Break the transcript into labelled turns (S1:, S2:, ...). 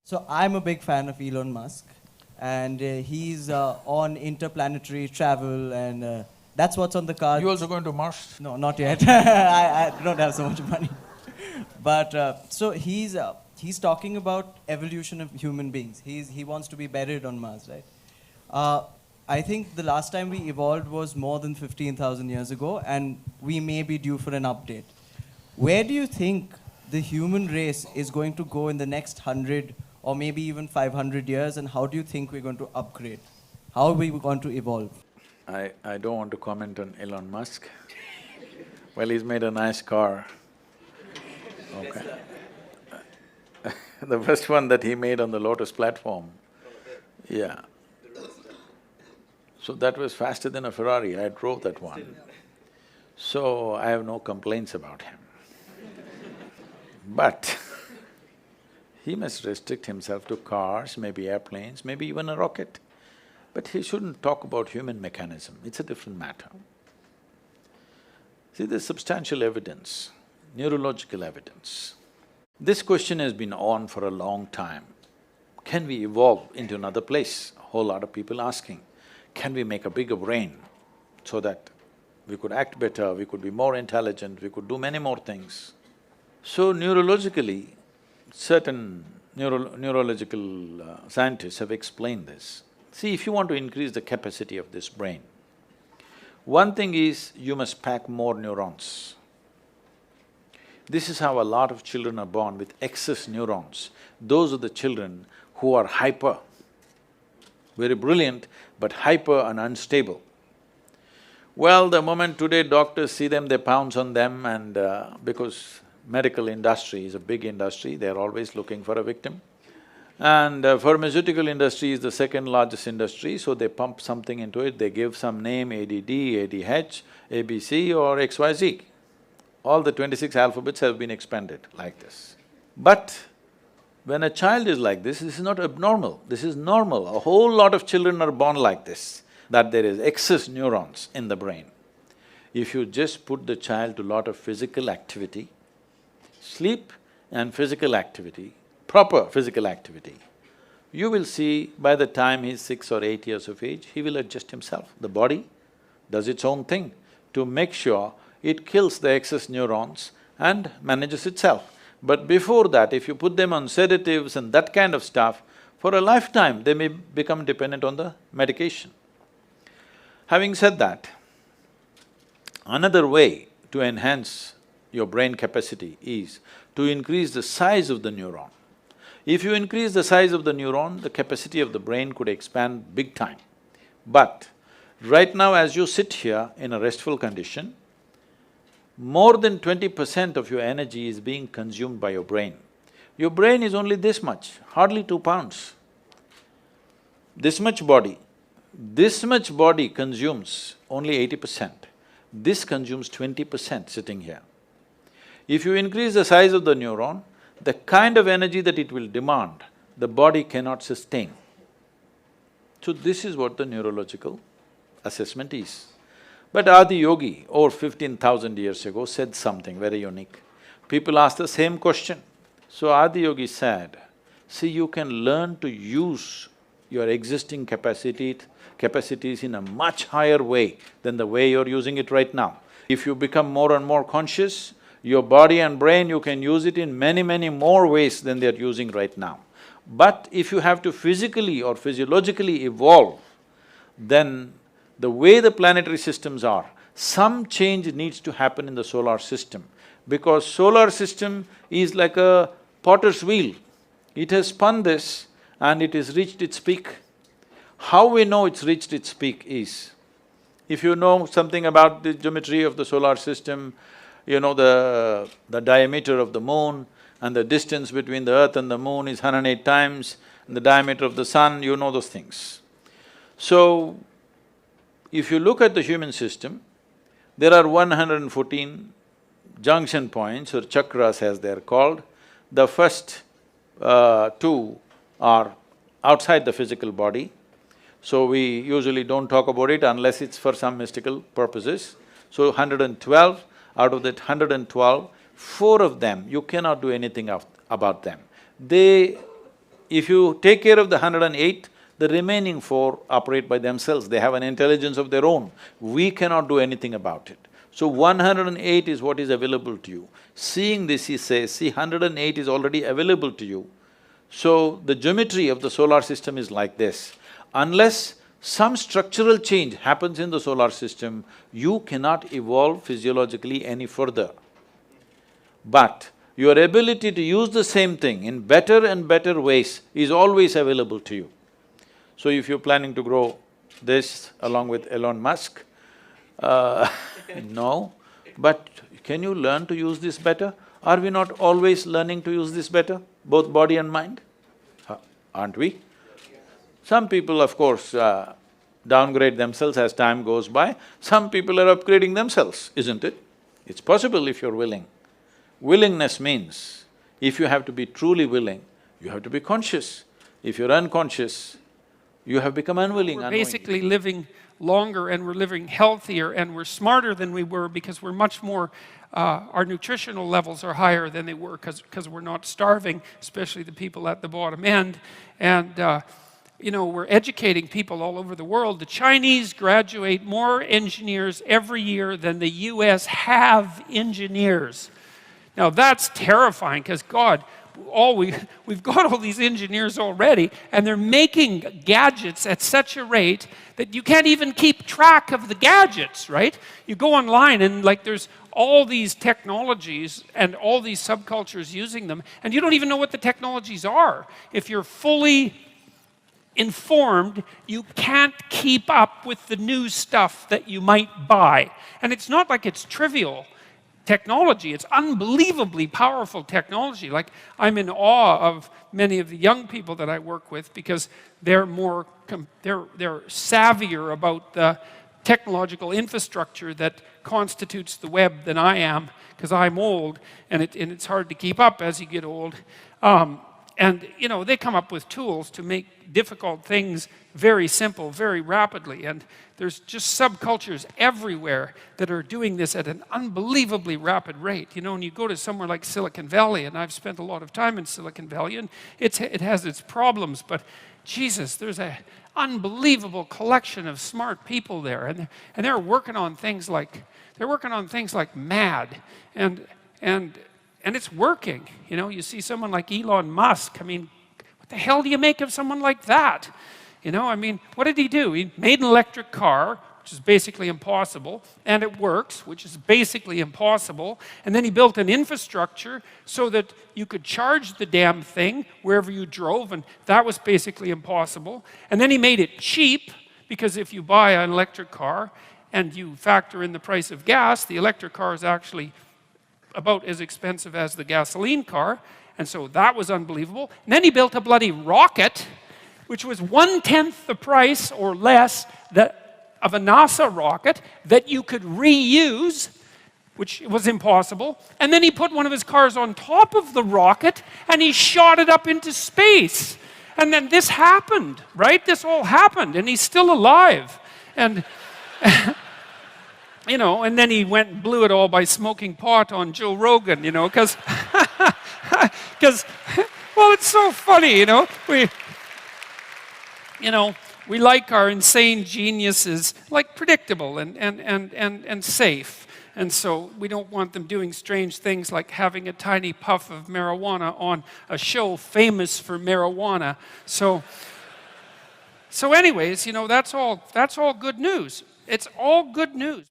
S1: So I'm a big fan of Elon Musk, and he's on interplanetary travel, and that's what's on the cards.
S2: You also going to Mars?
S1: No, not yet. I don't have so much money. But so he's talking about evolution of human beings. He wants to be buried on Mars, right? I think the last time we evolved was more than 15,000 years ago, and we may be due for an update. Where do you think the human race is going to go in the next 100 or maybe even 500 years, and how do you think we're going to upgrade? How are we going to evolve?
S2: I don't want to comment on Elon Musk. Well, he's made a nice car. Okay. The first one that he made on the Lotus platform, yeah. So that was faster than a Ferrari, I drove that one. So I have no complaints about him. But he must restrict himself to cars, maybe airplanes, maybe even a rocket. But he shouldn't talk about human mechanism, it's a different matter. See, there's substantial evidence, neurological evidence. This question has been on for a long time. Can we evolve into another place? A whole lot of people asking. Can we make a bigger brain so that we could act better, we could be more intelligent, we could do many more things? So neurologically, certain neurological scientists have explained this. See, if you want to increase the capacity of this brain, one thing is you must pack more neurons. This is how a lot of children are born with excess neurons. Those are the children who are hyper, very brilliant, but hyper and unstable. Well, the moment today doctors see them, they pounce on them, and because medical industry is a big industry, they're always looking for a victim. And pharmaceutical industry is the second largest industry, so they pump something into it, they give some name, ADD, ADH, ABC or XYZ. All the 26 alphabets have been expanded like this. But when a child is like this is not abnormal, this is normal. A whole lot of children are born like this, that there is excess neurons in the brain. If you just put the child to lot of physical activity, sleep and physical activity, proper physical activity, you will see by the time he's 6 or 8 years of age, he will adjust himself. The body does its own thing to make sure it kills the excess neurons and manages itself. But before that, if you put them on sedatives and that kind of stuff, for a lifetime they may become dependent on the medication. Having said that, another way to enhance your brain capacity is to increase the size of the neuron. If you increase the size of the neuron, the capacity of the brain could expand big time. But right now as you sit here in a restful condition, more than 20% of your energy is being consumed by your brain. Your brain is only this much, hardly 2 pounds. This much body consumes only 80%. This consumes 20% sitting here. If you increase the size of the neuron, the kind of energy that it will demand, the body cannot sustain. So this is what the neurological assessment is. But Adi Yogi, over 15,000 years ago, said something very unique. People asked the same question. So Adi Yogi said, see, you can learn to use your existing capacities in a much higher way than the way you're using it right now. If you become more and more conscious, your body and brain, you can use it in many more ways than they're using right now. But if you have to physically or physiologically evolve, then the way the planetary systems are, some change needs to happen in the solar system, because solar system is like a potter's wheel. It has spun this and it has reached its peak. How we know it's reached its peak is, if you know something about the geometry of the solar system, you know the diameter of the moon and the distance between the earth and the moon is 108 times, and the diameter of the sun, you know those things. So, if you look at the human system, there are 114 junction points or chakras as they're called. The first two are outside the physical body, so we usually don't talk about it unless it's for some mystical purposes. So 112, out of that 112, 4 of them, you cannot do anything about them. They If you take care of the 108, the remaining 4 operate by themselves, they have an intelligence of their own. We cannot do anything about it. So 108 is what is available to you. Seeing this, he says, see, 108 is already available to you. So the geometry of the solar system is like this. Unless some structural change happens in the solar system, you cannot evolve physiologically any further. But your ability to use the same thing in better and better ways is always available to you. So if you're planning to grow this along with Elon Musk, no, but can you learn to use this better? Are we not always learning to use this better, both body and mind? Aren't we? Some people, of course, downgrade themselves as time goes by. Some people are upgrading themselves, isn't it? It's possible if you're willing. Willingness means, if you have to be truly willing, you have to be conscious. If you're unconscious, you have become unwilling,
S3: We're basically living longer and we're living healthier and we're smarter than we were because we're much more… our nutritional levels are higher than they were because we're not starving, especially the people at the bottom end. And you know, we're educating people all over the world. The Chinese graduate more engineers every year than the US have engineers. Now that's terrifying because God, we've got all these engineers already and they're making gadgets at such a rate that you can't even keep track of the gadgets, right? You go online and like there's all these technologies and all these subcultures using them and you don't even know what the technologies are. If you're fully informed, you can't keep up with the new stuff that you might buy. And it's not like it's trivial technology, it's unbelievably powerful technology. Like, I'm in awe of many of the young people that I work with because they're more, they're savvier about the technological infrastructure that constitutes the web than I am, because I'm old and it's hard to keep up as you get old. And you know, they come up with tools to make difficult things very simple, very rapidly. And there's just subcultures everywhere that are doing this at an unbelievably rapid rate. You know, and you go to somewhere like Silicon Valley, and I've spent a lot of time in Silicon Valley, and it has its problems, but Jesus, there's an unbelievable collection of smart people there, and they're working on things like mad, and it's working. You know, you see someone like Elon Musk, I mean, what the hell do you make of someone like that? You know, I mean, what did he do? He made an electric car, which is basically impossible, and it works, which is basically impossible, and then he built an infrastructure so that you could charge the damn thing wherever you drove, and that was basically impossible. And then he made it cheap, because if you buy an electric car and you factor in the price of gas, the electric car is actually about as expensive as the gasoline car, and so that was unbelievable. And then he built a bloody rocket, which was 1/10 the price or less of a NASA rocket that you could reuse, which was impossible. And then he put one of his cars on top of the rocket and he shot it up into space. And then this happened, right? This all happened, and he's still alive. And you know, and then he went and blew it all by smoking pot on Joe Rogan, you know, because, well, it's so funny, you know. We like our insane geniuses, like predictable and safe. And so we don't want them doing strange things like having a tiny puff of marijuana on a show famous for marijuana. So anyways, you know, that's all good news. It's all good news.